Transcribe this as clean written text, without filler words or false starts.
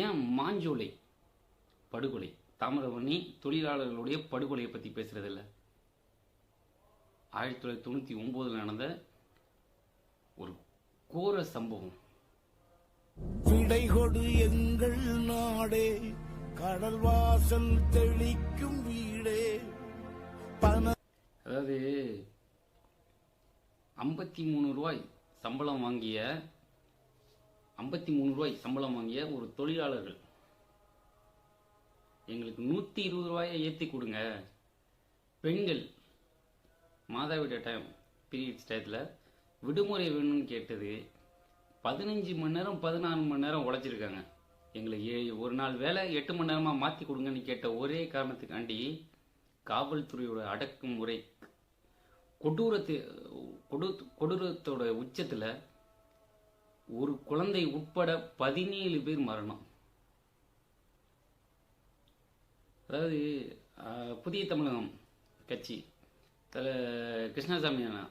ஏன் மாஞ்சோலை படுகொலை, தாமிரபரணி தொழிலாளர்களுடைய படுகொலையை பற்றி பேசுறதில்ல? 1999 நடந்த ஒரு கோர சம்பவம். விடை கொடு எங்கள் நாடே, கடல் வாசல் தெளிக்கும் வீடே. அதாவது 53 ரூபாய் சம்பளம் வாங்கிய 53 ரூபாய் சம்பளம் வாங்கிய ஒரு தொழிலாளர்கள் எங்களுக்கு 120 ரூபாயை ஏற்றி கொடுங்க. பெண்கள் மாதவிட டைம் பீரியட்ஸ் டயத்தில் விடுமுறை வேணும்னு கேட்டது 15 மணி நேரம் 14 மணி நேரம் உழைச்சிருக்காங்க. எங்களுக்கு ஒரு நாள் வேலை 8 மணி நேரமாக மாற்றி கொடுங்கன்னு கேட்ட ஒரே காரணத்துக்காண்டி காவல்துறையோட அடக்குமுறை கொடூரத்தோட உச்சத்தில் ஒரு குழந்தை உட்பட 17 பேர் மரணம். அதாவது புதிய தமிழகம் கட்சி கிருஷ்ணசாமி அண்ணா